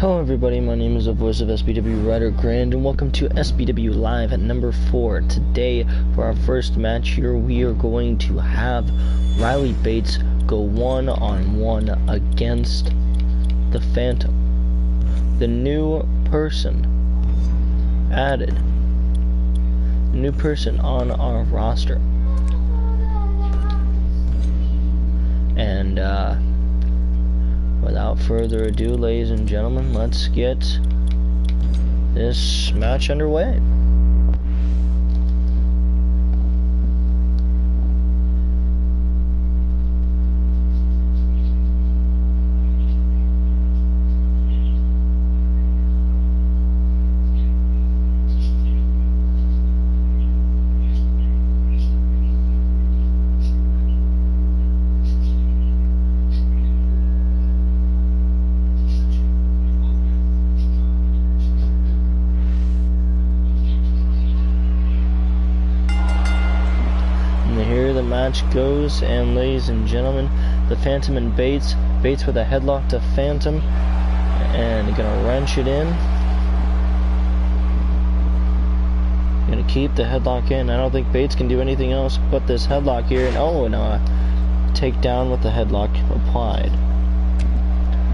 Hello everybody, my name is the voice of SBW Ryder Grand, and welcome to SBW Live at number 4. Today, for our first match here, we are going to have Riley Bates go one-on-one against the Phantom. The new person added. New person on our roster. And, without further ado, ladies and gentlemen, let's get this match underway. Match goes, and ladies and gentlemen, the Phantom and Bates with a headlock to Phantom, and gonna wrench it in. Gonna keep the headlock in. I don't think Bates can do anything else but this headlock here, and take down with the headlock applied.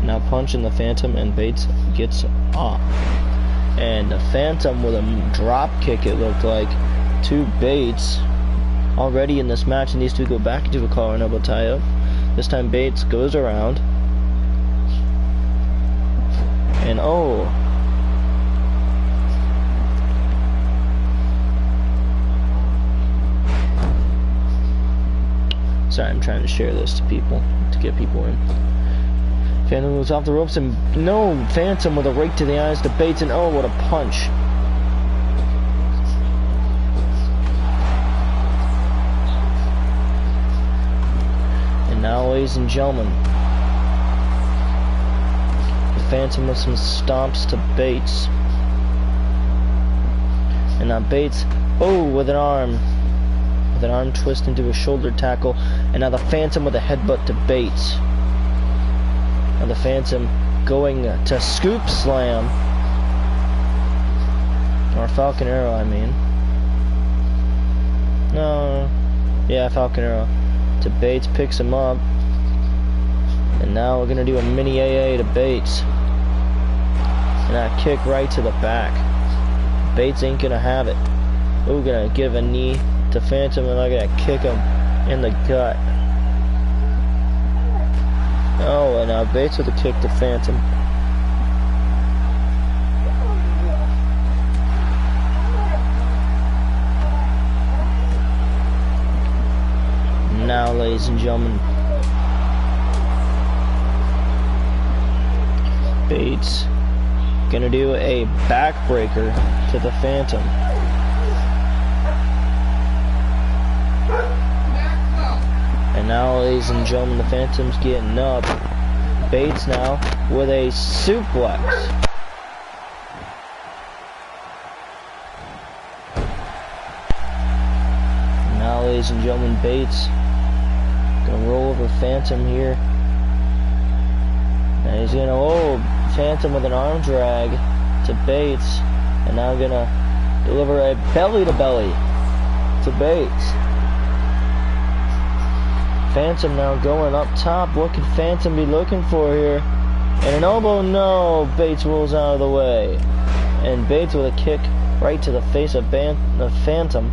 Now punching the Phantom, and Bates gets off, and the Phantom with a drop kick, it looked like, to Bates. Already in this match, and these two go back into a collar and elbow tie-up. This time Bates goes around. And sorry, I'm trying to share this to people, to get people in. Phantom moves off the ropes, and Phantom with a rake to the eyes to Bates, and what a punch. Now, ladies and gentlemen, the Phantom with some stomps to Bates. And now Bates, with an arm twist into a shoulder tackle. And now the Phantom with a headbutt to Bates. Now the Phantom going to scoop slam. Or Falcon Arrow, I mean. Falcon Arrow. To Bates, picks him up, and now we're gonna do a mini AA to Bates, and a kick right to the back. Bates ain't gonna have it. Gonna give a knee to Phantom, and I'm gonna kick him in the gut. And now Bates with a kick to Phantom. Now, ladies and gentlemen, Bates gonna do a backbreaker to the Phantom. And now, ladies and gentlemen, the Phantom's getting up. Bates now with a suplex. And now, ladies and gentlemen, Bates gonna roll over Phantom here. And he's gonna Phantom with an arm drag to Bates, and now gonna deliver a belly to belly to Bates. Phantom now going up top. What could Phantom be looking for here? And an elbow, no. Bates rolls out of the way, and Bates with a kick right to the face of Phantom.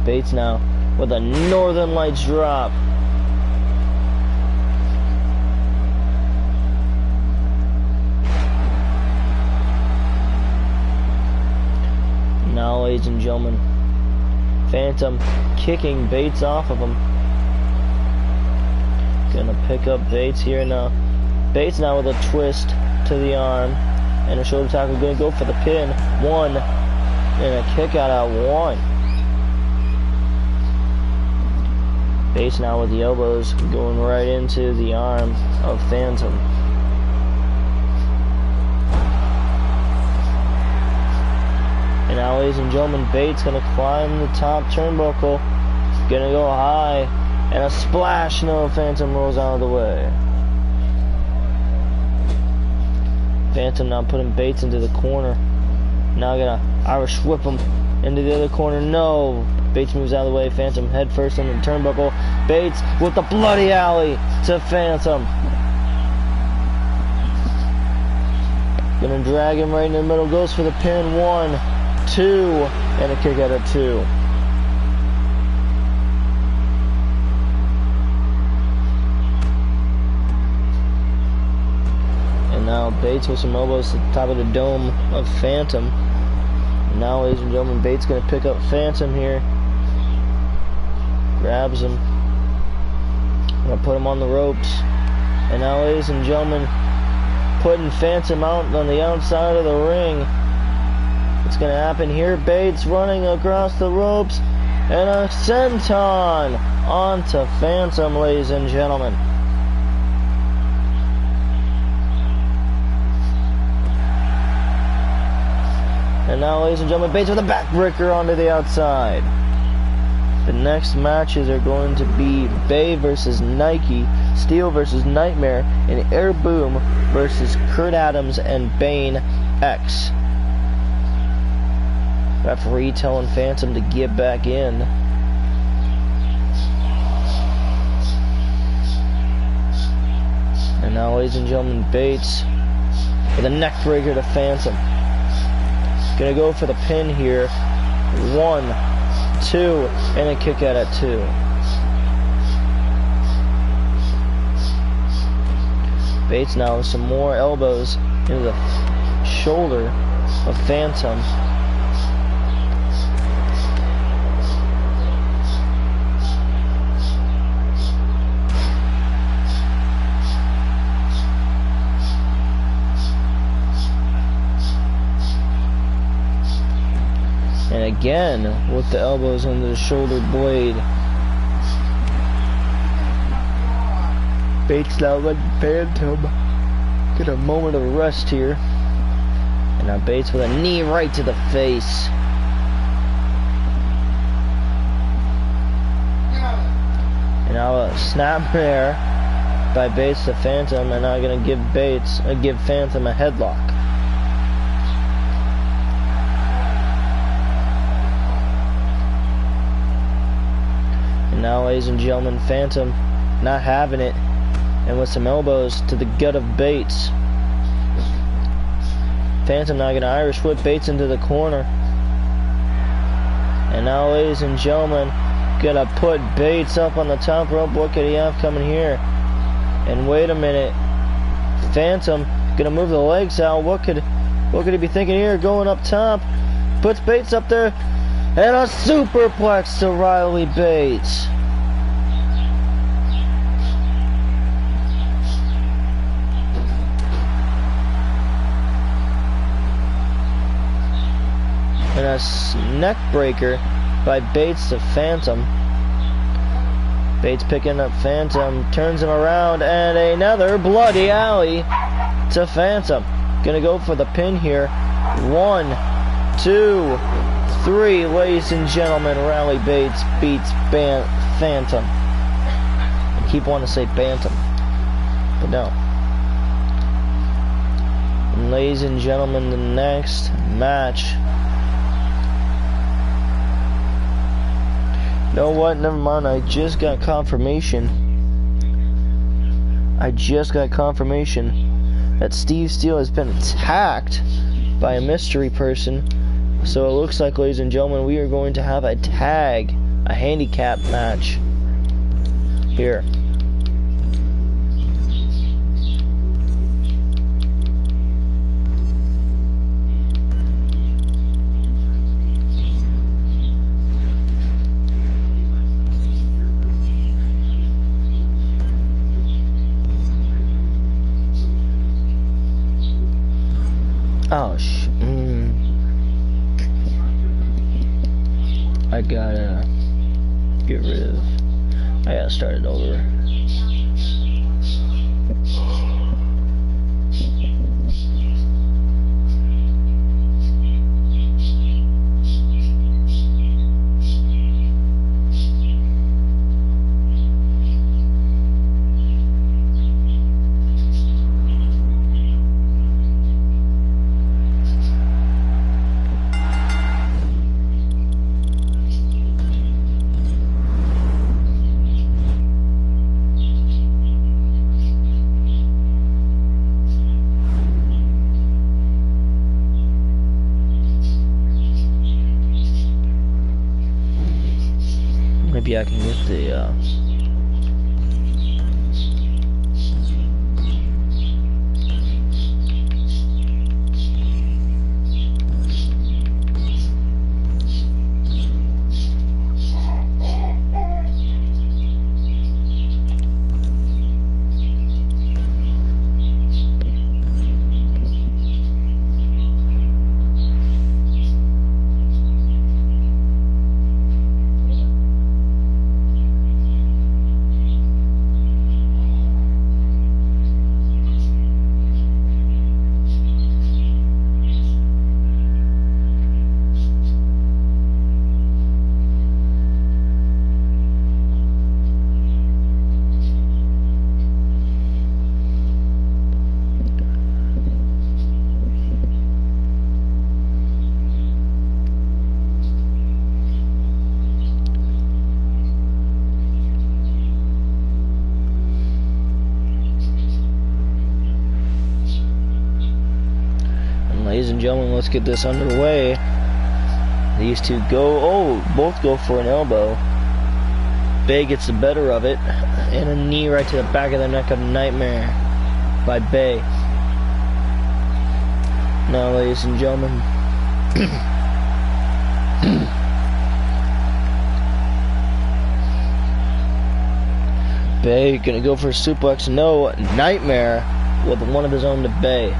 Bates now with a Northern Lights drop. Now, ladies and gentlemen, Phantom kicking Bates off of him. Gonna pick up Bates here now. Bates now with a twist to the arm and a shoulder tackle. Gonna go for the pin. One, and a kick out at one. Bates now with the elbows going right into the arm of Phantom. And now, ladies and gentlemen, Bates gonna climb the top turnbuckle, gonna go high, and a splash. No, Phantom rolls out of the way. Phantom now putting Bates into the corner. Now gonna Irish whip him into the other corner. No. Bates moves out of the way. Phantom head first into the turnbuckle. Bates with the bloody alley to Phantom. Gonna drag him right in the middle. Goes for the pin. 1, 2, and a kick out of 2. And now Bates with some elbows to the top of the dome of Phantom. And now, ladies and gentlemen, Bates gonna pick up Phantom here. Grabs him. Gonna put him on the ropes. And now, ladies and gentlemen, putting Phantom out on the outside of the ring. What's gonna happen here? Bates running across the ropes. And a senton onto Phantom, ladies and gentlemen. And now, ladies and gentlemen, Bates with a backbreaker onto the outside. The next matches are going to be Bay versus Nike, Steel versus Nightmare, and Air Boom versus Kurt Adams and Bane X. Referee telling Phantom to get back in. And now, ladies and gentlemen, Bates with a neck breaker to Phantom. Gonna go for the pin here. 1, 2, and a kick out at 2. Bates now with some more elbows into the shoulder of Phantom. And again, with the elbows under the shoulder blade. Bates now letting Phantom get a moment of rest here. And now Bates with a knee right to the face. And now a snap there by Bates to Phantom, and now gonna give Phantom a headlock. Now, ladies and gentlemen, Phantom not having it, and with some elbows to the gut of Bates. Phantom now gonna Irish whip Bates into the corner. And now, ladies and gentlemen, gonna put Bates up on the top rope. What could he have coming here? And wait a minute, Phantom gonna move the legs out. What could he be thinking here? Going up top, puts Bates up there, and a superplex to Riley Bates. And a neck breaker by Bates to Phantom. Bates picking up Phantom, turns him around, and another bloody alley to Phantom. Gonna go for the pin here. 1, 2, 3, ladies and gentlemen, Riley Bates beats Phantom. I keep wanting to say Bantam, but no. And ladies and gentlemen, the next match. You know what? Never mind. I just got confirmation that Steve Steele has been attacked by a mystery person. So it looks like, ladies and gentlemen, we are going to have a handicap match here. Oh, I gotta get rid of. I gotta start it over. Maybe I can get the, ladies and gentlemen, let's get this underway. These two both go for an elbow. Bay gets the better of it, and a knee right to the back of the neck of Nightmare by Bay. Now, ladies and gentlemen, Bay gonna go for a suplex. No, Nightmare with one of his own to Bay.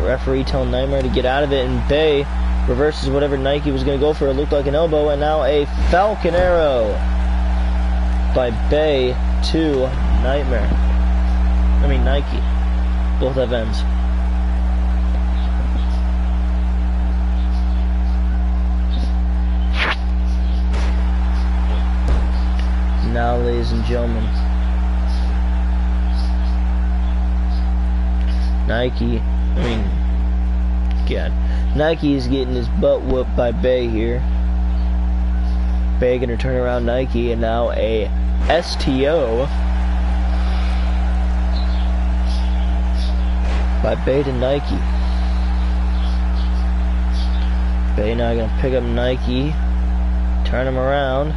Referee telling Nightmare to get out of it, and Bay reverses whatever Nike was going to go for. It looked like an elbow, and now a Falcon Arrow by Bay to Nightmare. I mean Nike. Both have ends. Now, ladies and gentlemen, Nike's getting his butt whooped by Bay here. Bay gonna turn around Nike, and now a STO by Bay to Nike. Bay now gonna pick up Nike, turn him around,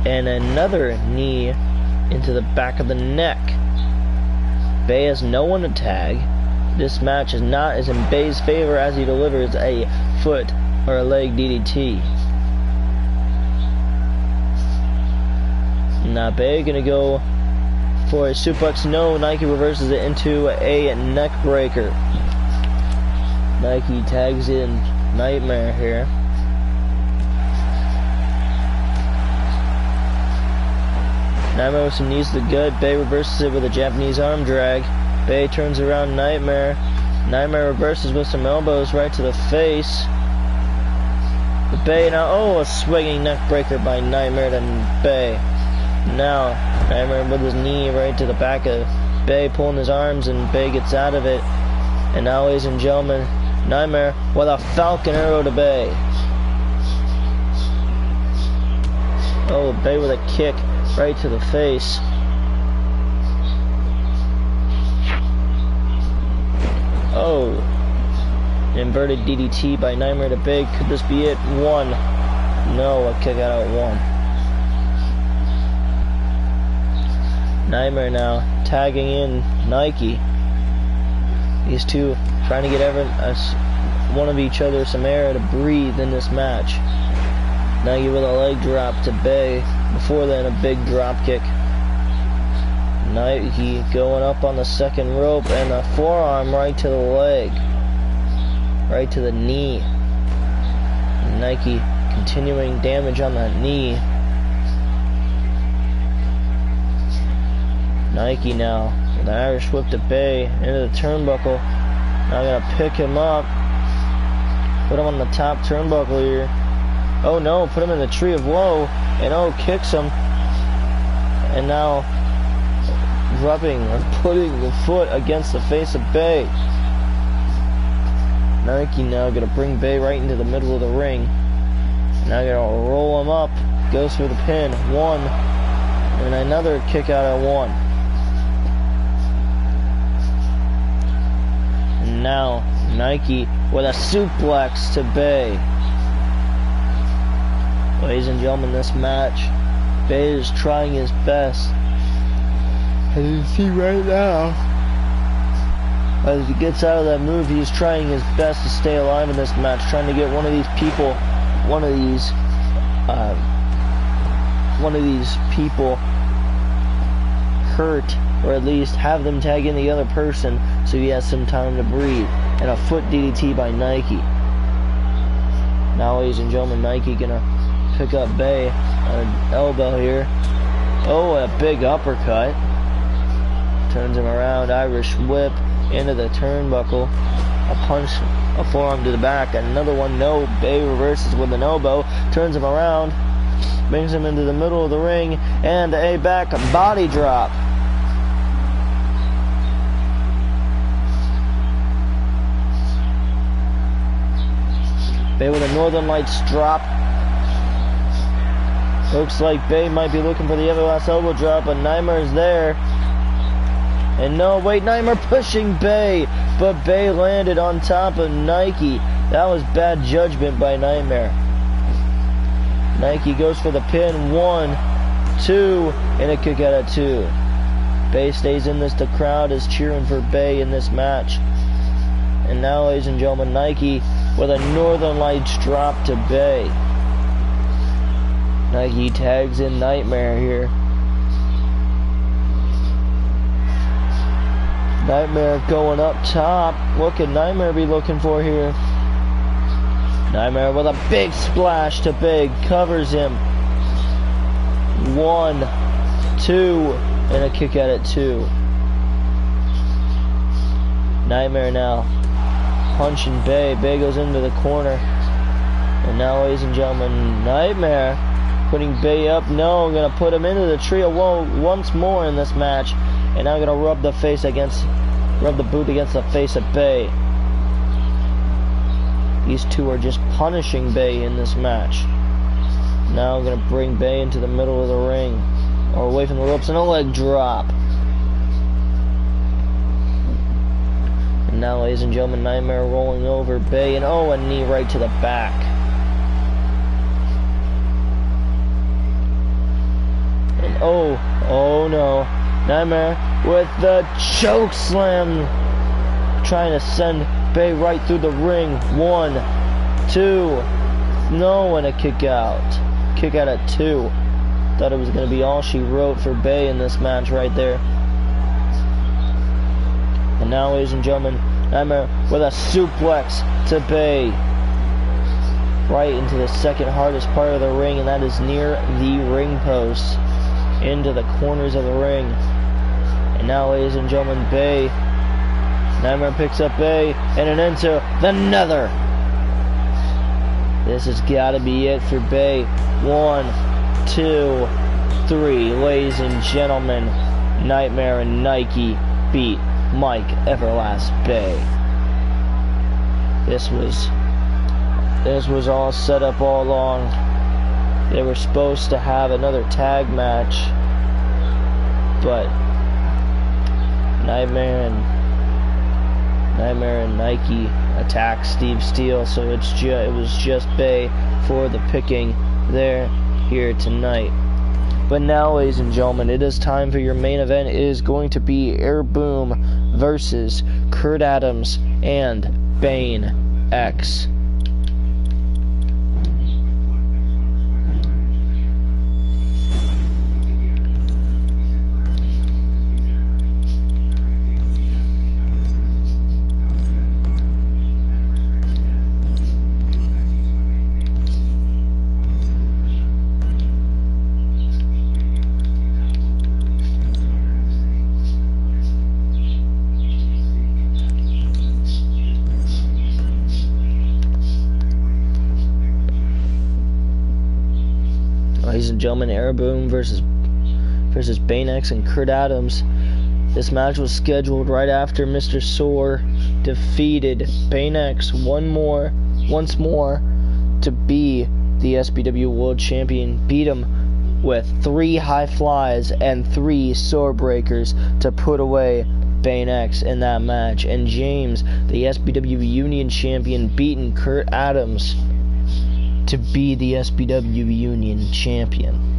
and another knee into the back of the neck. Bay has no one to tag. This match is not as in Bay's favor as he delivers a foot or a leg DDT. Now Bay gonna go for a suplex. No, Nike reverses it into a neck breaker. Nike tags in Nightmare here. Nightmare with some knees to the gut. Bay reverses it with a Japanese arm drag. Bay turns around Nightmare. Nightmare reverses with some elbows right to the face. But Bay now, a swinging neck breaker by Nightmare to Bay. Now, Nightmare with his knee right to the back of Bay, pulling his arms, and Bay gets out of it. And now, ladies and gentlemen, Nightmare with a Falcon Arrow to Bay. Bay with a kick right to the face. Inverted DDT by Nightmare to Bay. Could this be it? One. No, a kick out at one. Nightmare now tagging in Nike. These two trying to get one of each other some air to breathe in this match. Nike with a leg drop to Bay. Before then, a big drop kick. Nike going up on the second rope, and a forearm right to the leg. Right to the knee. Nike continuing damage on that knee. Nike now with an Irish whip to Bay into the turnbuckle. Now gonna pick him up. Put him on the top turnbuckle here. Oh no, put him in the tree of woe. And kicks him. And now putting the foot against the face of Bay. Nike now gonna bring Bay right into the middle of the ring. Now gonna roll him up. Goes for the pin. One. And another kick out at one. And And now Nike with a suplex to Bay. Ladies and gentlemen, this match, Bay is trying his best. As you see right now, as he gets out of that move, he's trying his best to stay alive in this match, trying to get one of these people hurt, or at least have them tag in the other person so he has some time to breathe. And a foot DDT by Nike. Now, ladies and gentlemen, Nike gonna pick up Bay on an elbow here. Oh, a big uppercut. Turns him around, Irish whip into the turnbuckle. A punch, a forearm to the back, another one. No, Bay reverses with an elbow, turns him around, brings him into the middle of the ring, and a back body drop. Bay with a Northern Lights drop. Looks like Bay might be looking for the Everlast elbow drop, but Nightmare's there. And no, wait, Nightmare pushing Bay, but Bay landed on top of Nike. That was bad judgment by Nightmare. Nike goes for the pin. 1, 2, and a kick out at 2. Bay stays in this. The crowd is cheering for Bay in this match. And now, ladies and gentlemen, Nike with a Northern Lights drop to Bay. Nike tags in Nightmare here. Nightmare going up top. What could Nightmare be looking for here? Nightmare with a big splash to Bay. Covers him. 1, 2, and a kick out at 2. Nightmare now punching Bay. Bay goes into the corner. And now, ladies and gentlemen, Nightmare putting Bay up. No, I'm going to put him into the trio once more in this match. And now I'm going to rub the boot against the face of Bay. These two are just punishing Bay in this match. Now I'm going to bring Bay into the middle of the ring, or away from the ropes, and a leg drop. And now, ladies and gentlemen, Nightmare rolling over Bay, and oh, a knee right to the back. And oh no. Nightmare with the choke slam, trying to send Bay right through the ring. 1, 2, no, and a kick out. Kick out at 2. Thought it was going to be all she wrote for Bay in this match right there. And now, ladies and gentlemen, Nightmare with a suplex to Bay, right into the second hardest part of the ring, and that is near the ring post, into the corners of the ring. And now, ladies and gentlemen, Bay, Nightmare picks up Bay, and an into the nether. This has got to be it for Bay. 1, 2, 3. Ladies and gentlemen, Nightmare and Nike beat Mike Everlast Bay. This was all set up all along. They were supposed to have another tag match, but Nightmare and Nike attacked Steve Steele, so it was just Bay for the picking there here tonight. But now, ladies and gentlemen, it is time for your main event. It is going to be Air Boom versus Kurt Adams and Bane X. Ladies and gentlemen, Air Boom versus Bane X and Kurt Adams. This match was scheduled right after Mr. Sore defeated Bane X once more to be the SBW World Champion. Beat him with 3 high flies and 3 sword breakers to put away Bane X in that match, and James, the SBW Union Champion, beating Kurt Adams to be the SBW Union Champion.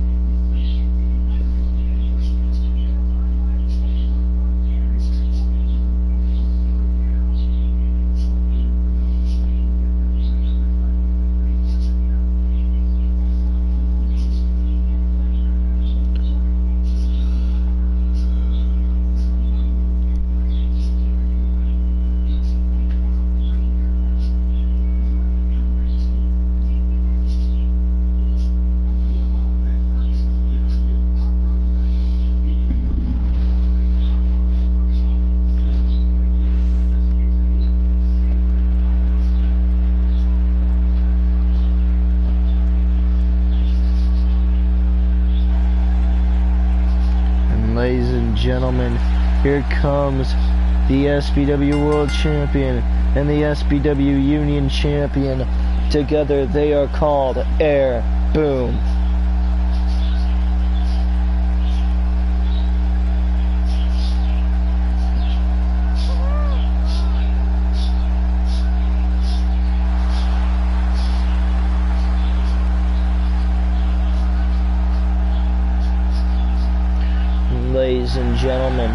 Ladies and gentlemen, here comes the SBW World Champion and the SBW Union Champion. Together they are called Air Boom. Ladies and gentlemen,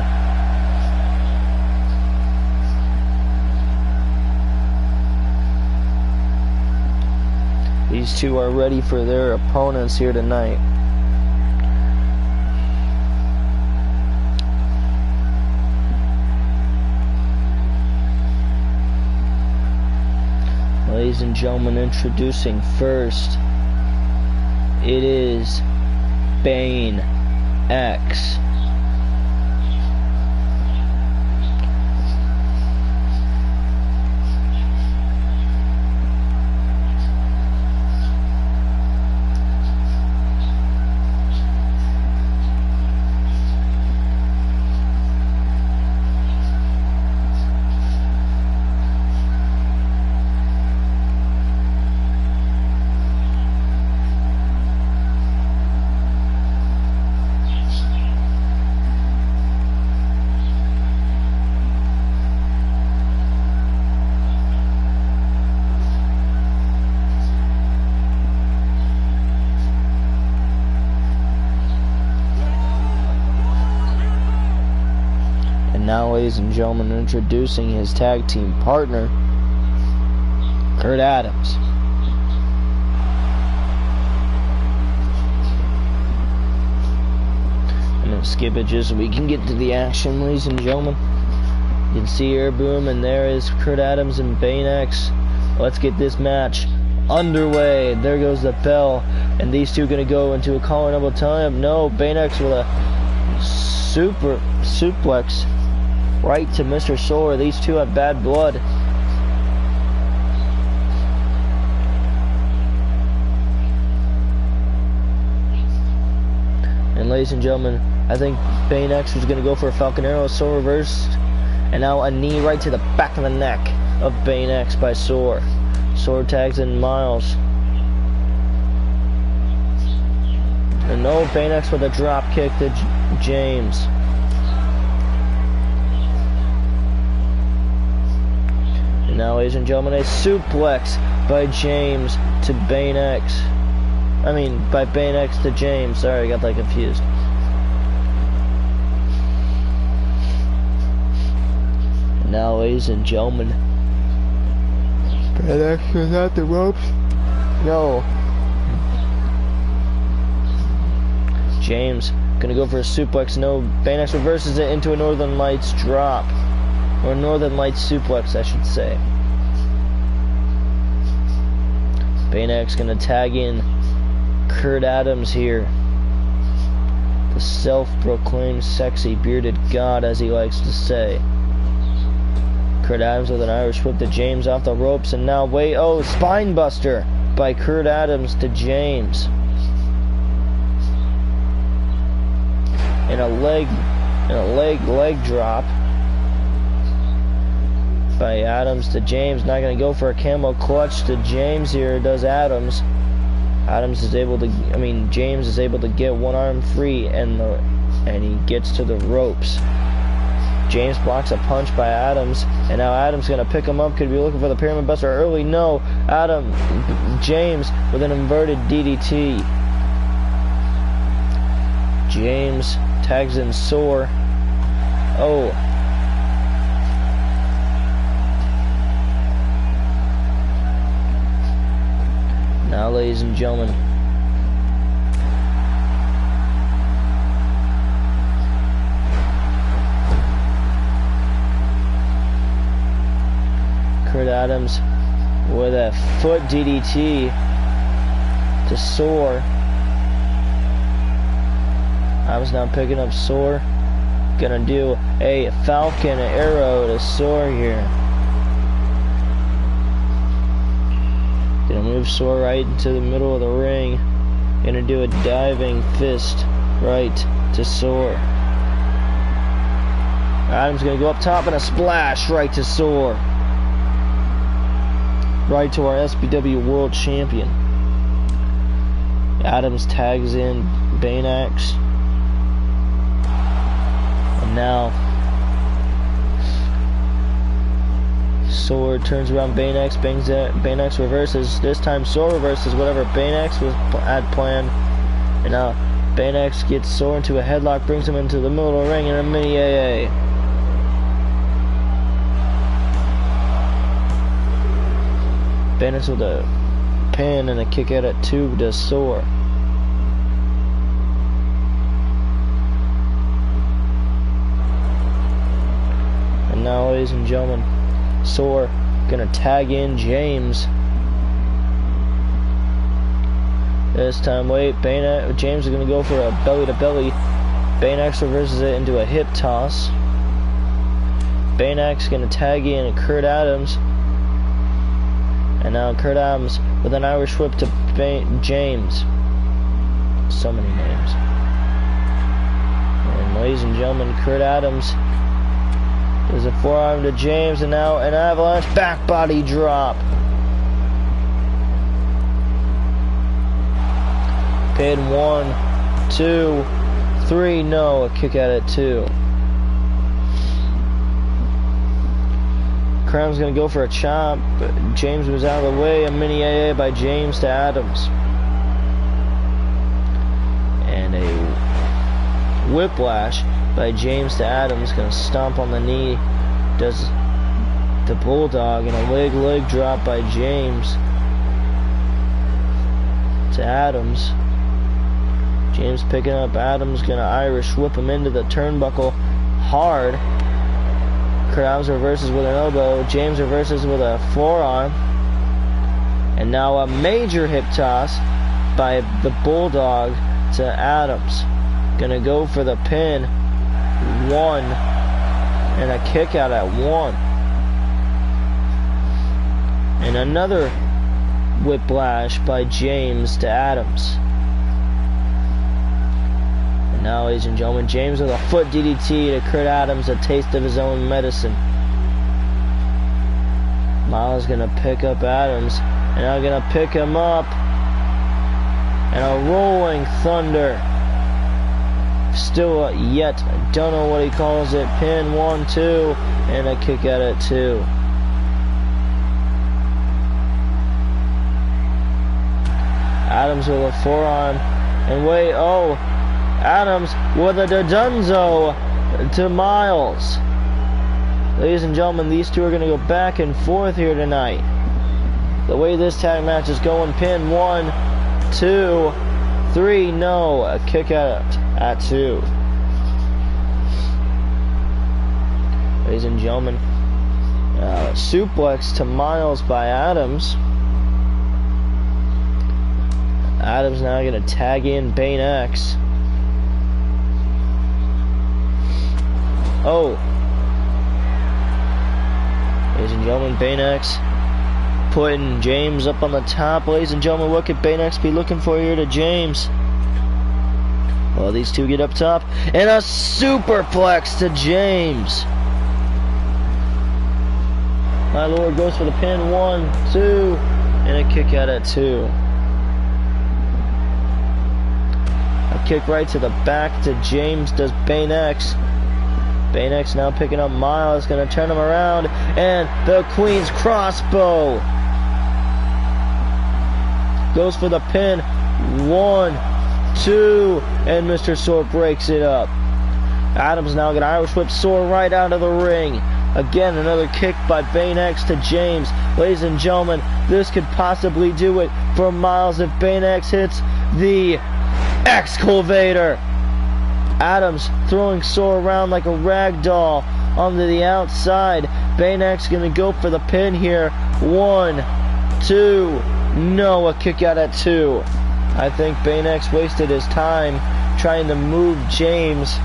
these two are ready for their opponents here tonight. Ladies and gentlemen, introducing first, it is Bane X. Now, ladies and gentlemen, introducing his tag team partner, Kurt Adams. I'm going to skip it just so we can get to the action, ladies and gentlemen. You can see Air Boom, and there is Kurt Adams and Bane X. Let's get this match underway. There goes the bell, and these two are going to go into a collar double time. No, Bane X with a super suplex right to Mr. Solar. These two have bad blood. And ladies and gentlemen, I think Bane X was going to go for a Falcon Arrow. So reversed. And now a knee right to the back of the neck of Bane X by Soar. Soar tags in Miles. And no, Bane X with a drop kick to James. And now, ladies and gentlemen, a suplex by James to Bane X. By Bane X to James. Sorry, I got that confused. And now, ladies and gentlemen, Bane X is at the ropes. No. James gonna go for a suplex. No, Bane X reverses it into a Northern Lights drop. Or Northern Lights suplex, I should say. Bane X gonna tag in Kurt Adams here. The self-proclaimed sexy bearded god, as he likes to say. Kurt Adams with an Irish whip to James off the ropes, and now spine buster by Kurt Adams to James. And a leg drop by Adams to James. Not going to go for a camel clutch to James here, does Adams. James is able to get one arm free, and he gets to the ropes. James blocks a punch by Adams, and now Adams gonna pick him up. Could be looking for the Pyramid Buster early. No, James with an inverted DDT. James tags in Sore. Oh. Now, ladies and gentlemen, Kurt Adams with a foot DDT to Sore. Adams now picking up Sore. Gonna do a Falcon Arrow to Sore here. Gonna move Sore right into the middle of the ring. Gonna do a diving fist right to Sore. Adams gonna go up top and a splash right to Sore. Right to our SBW World Champion. Adams tags in Baynax. And now Sore turns around Baynax. Baynax reverses. This time Sore reverses whatever Baynax had planned. And now Baynax gets Sore into a headlock, brings him into the middle of the ring in a mini AA. Baynax with a pin and a kick out at 2 to Sore. And now, ladies and gentlemen, Sore gonna tag in James. This time, wait, James is gonna go for a belly to belly. Baynax reverses it into a hip toss. Baynax gonna tag in Kurt Adams. And now Kurt Adams with an Irish whip to James. So many names. And ladies and gentlemen, Kurt Adams does a forearm to James, and now an avalanche back body drop. Pin 1, 2, 3. No, a kick out at 2. Crown's gonna go for a chop, but James was out of the way. A mini AA by James to Adams. And a whiplash by James to Adams. Gonna stomp on the knee. Does the Bulldog, and a leg drop by James to Adams. James picking up Adams. Gonna Irish whip him into the turnbuckle hard. Kurt Adams reverses with an elbow. James reverses with a forearm. And now a major hip toss by the Bulldog to Adams. Gonna go for the pin. 1. And a kick out at 1. And another whiplash by James to Adams. Now, ladies and gentlemen, James with a foot DDT to Kurt Adams, a taste of his own medicine. Miles gonna pick up Adams, and now gonna pick him up, and a rolling thunder. Still yet, don't know what he calls it. Pin 1, 2, and a kick out at 2. Adams with a forearm, and wait, oh. Adams with a Dodunzo to Miles. Ladies and gentlemen, these two are going to go back and forth here tonight. The way this tag match is going, pin 1, 2, 3, no, a kick out at 2. Ladies and gentlemen, suplex to Miles by Adams. Adams now going to tag in Baynax. Oh. Ladies and gentlemen, Baynax putting James up on the top. Ladies and gentlemen, what could Baynax be looking for here to James? Well, these two get up top. And a superplex to James. My Lord goes for the pin. 1, 2, and a kick out at 2. A kick right to the back to James does Baynax. Baynex now picking up Miles, gonna turn him around, and the Queen's crossbow goes for the pin. 1, 2, and Mr. Soar breaks it up. Adams now gonna Irish whip Soar right out of the ring. Again, another kick by Baynex to James. Ladies and gentlemen, this could possibly do it for Miles if Baynex hits the excavator. Adams throwing Soar around like a rag doll onto the outside. Baynex gonna go for the pin here. 1, 2, no, a kick out at 2. I think Baynex wasted his time trying to move James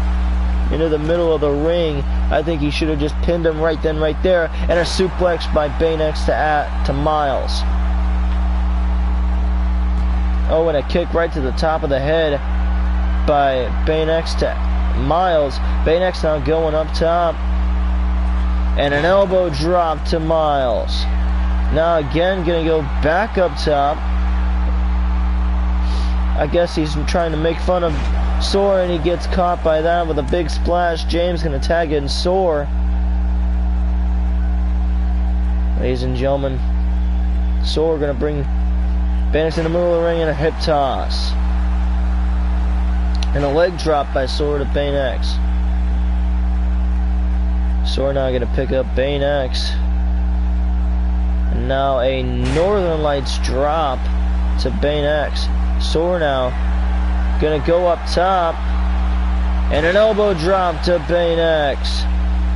into the middle of the ring. I think he should have just pinned him right then, right there, and a suplex by Baynex to Miles. Oh, and a kick right to the top of the head by Baynex to Miles. Baynex now going up top, and an elbow drop to Miles. Now again, gonna go back up top. I guess he's trying to make fun of Soar, and he gets caught by that with a big splash. James gonna tag in Soar. Ladies and gentlemen, Soar gonna bring Baynex in the middle of the ring and a hip toss. And a leg drop by Soar to Baynex. Soar now gonna pick up Baynex. And now a Northern Lights drop to Baynex. Soar now gonna go up top, and an elbow drop to Baynex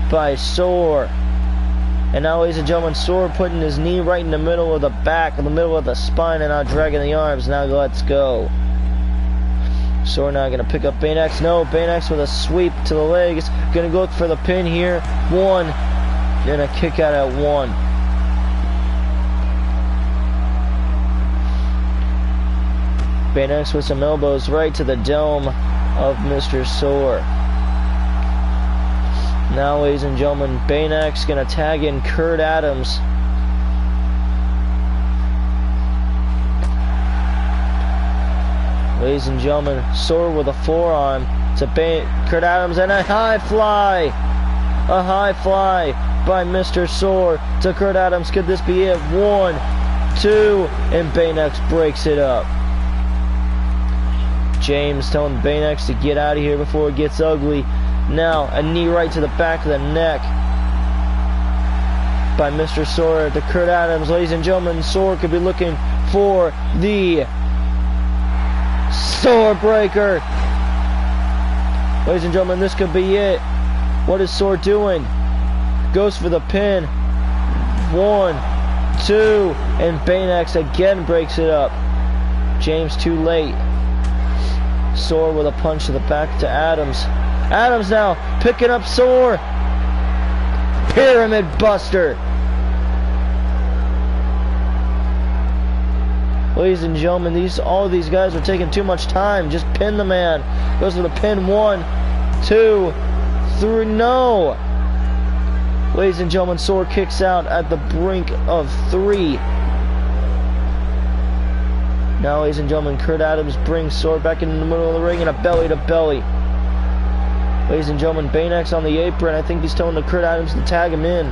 by Soar. And now, ladies and gentlemen, Soar putting his knee right in the middle of the back, in the middle of the spine, and now dragging the arms. Now let's go. Soar now gonna pick up Baynex. No, Baynex with a sweep to the legs. Gonna go for the pin here. 1, and a kick out at 1. Baynex with some elbows right to the dome of Mr. Soar. Now, ladies and gentlemen, Baynex gonna tag in Kurt Adams. Ladies and gentlemen, Soar with a forearm to Kurt Adams, and a high fly. A high fly by Mr. Soar to Kurt Adams. Could this be it? 1, 2, and Baynex breaks it up. James telling Baynex to get out of here before it gets ugly. Now, a knee right to the back of the neck by Mr. Soar to Kurt Adams. Ladies and gentlemen, Soar could be looking for the Soar Breaker. Ladies and gentlemen, this could be it. What is Soar doing? Goes for the pin. 1, 2, and Baynex again breaks it up. James too late. Soar with a punch to the back to Adams. Adams now picking up Soar. Pyramid Buster. Ladies and gentlemen, all of these guys are taking too much time. Just pin the man. Goes for the pin. 1, 2, 3. No. Ladies and gentlemen, Soar kicks out at the brink of 3. Now, ladies and gentlemen, Kurt Adams brings Soar back in the middle of the ring in a belly-to-belly. Ladies and gentlemen, Baynex on the apron. I think he's telling Kurt Adams to tag him in.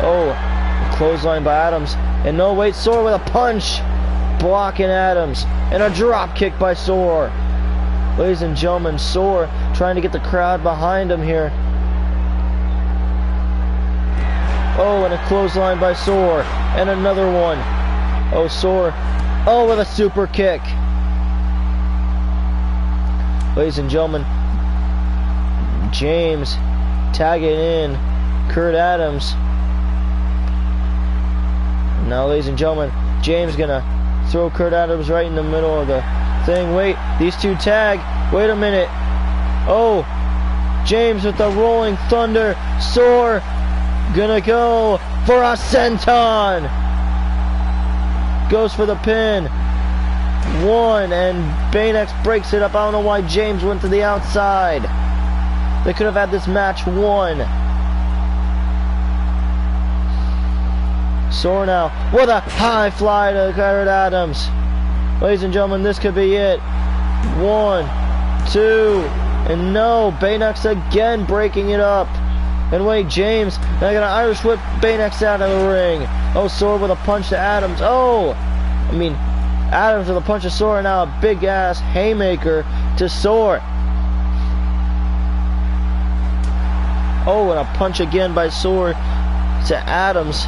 Oh, a clothesline by Adams. And no, wait, Soar with a punch. Blocking Adams. And a drop kick by Soar. Ladies and gentlemen, Soar trying to get the crowd behind him here. Oh, and a clothesline by Soar. And another one. Oh, Soar. Oh, with a super kick. Ladies and gentlemen, James tagging in Kurt Adams. Now, ladies and gentlemen, James gonna throw Kurt Adams right in the middle of the thing. Wait, these two tag. Wait a minute. Oh, James with the rolling thunder. Soar gonna go for a senton. Goes for the pin. 1, and Baynex breaks it up. I don't know why James went to the outside. They could have had this match won. Soar now with a high fly to Kurt Adams. Ladies and gentlemen, this could be it. 1, 2, And no, Baynex again breaking it up. And wait, James, now gonna Irish whip Baynex out of the ring. Oh, Soar with a punch to Adams. Adams with a punch to Soar, and now a big ass haymaker to Soar. Oh, and a punch again by Soar to Adams.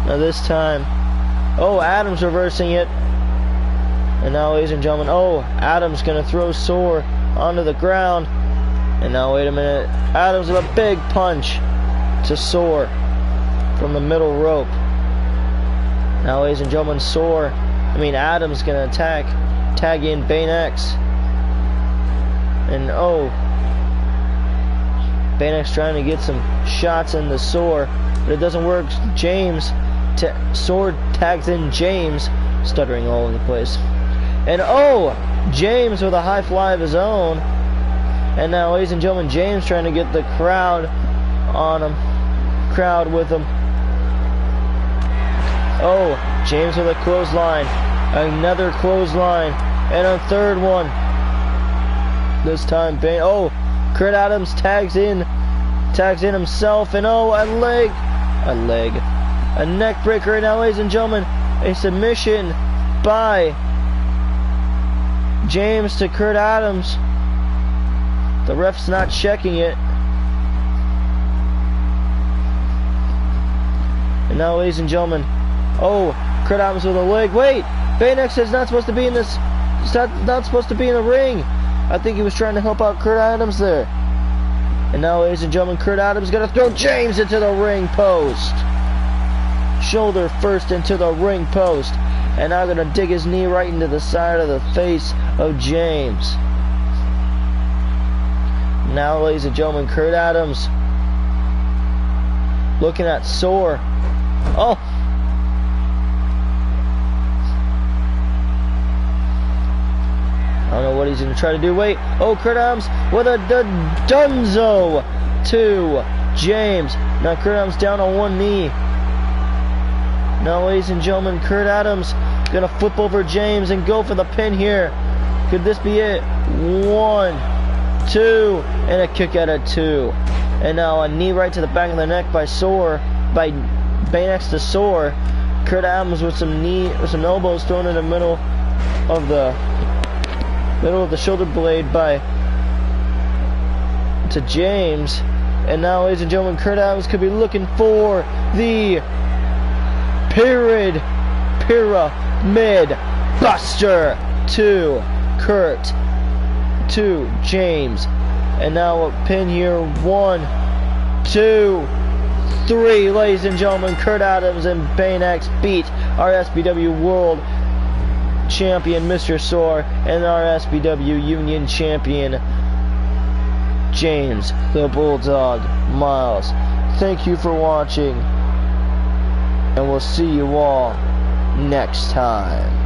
Now this time, oh, Adams reversing it. And now, ladies and gentlemen, oh, Adams gonna throw Soar onto the ground. And now, wait a minute, Adams with a big punch to Soar from the middle rope. Now, ladies and gentlemen, Adams gonna tag in Baynex. And oh, Baynex trying to get some shots in the Soar, but it doesn't work. Soar tags in James, stuttering all over the place. And oh, James with a high fly of his own. And now, ladies and gentlemen, James trying to get the crowd on him. Crowd with him. Oh, James with a clothesline. Another clothesline. And a third one. This time, Kurt Adams tags in himself. And oh, a neck breaker. And now, ladies and gentlemen, a submission by James to Kurt Adams. The ref's not checking it. And now, ladies and gentlemen, oh, Kurt Adams with a leg. Wait, Baynex is not supposed to be in this. Not supposed to be in the ring. I think he was trying to help out Kurt Adams there. And now, ladies and gentlemen, Kurt Adams is gonna throw James into the ring post. Shoulder first into the ring post. And now gonna dig his knee right into the side of the face of James. Now, ladies and gentlemen, Kurt Adams looking at Soar. Oh! I don't know what he's going to try to do. Wait. Oh, Kurt Adams with a Dunzo to James. Now, Kurt Adams down on one knee. Now, ladies and gentlemen, Kurt Adams going to flip over James and go for the pin here. Could this be it? 1, 2, and a kick out of 2. And now a knee right to the back of the neck by Baynex to Soar. Kurt Adams with some elbows thrown in the middle of the shoulder blade to James. And now, ladies and gentlemen, Kurt Adams could be looking for the Pyramid Buster to Kurt to James. And now a pin here. 1, 2, 3. Ladies and gentlemen, Kurt Adams and Baynex beat our SBW World Champion Mr. Soar and our SBW Union Champion James the Bulldog Miles. Thank you for watching, and we'll see you all next time.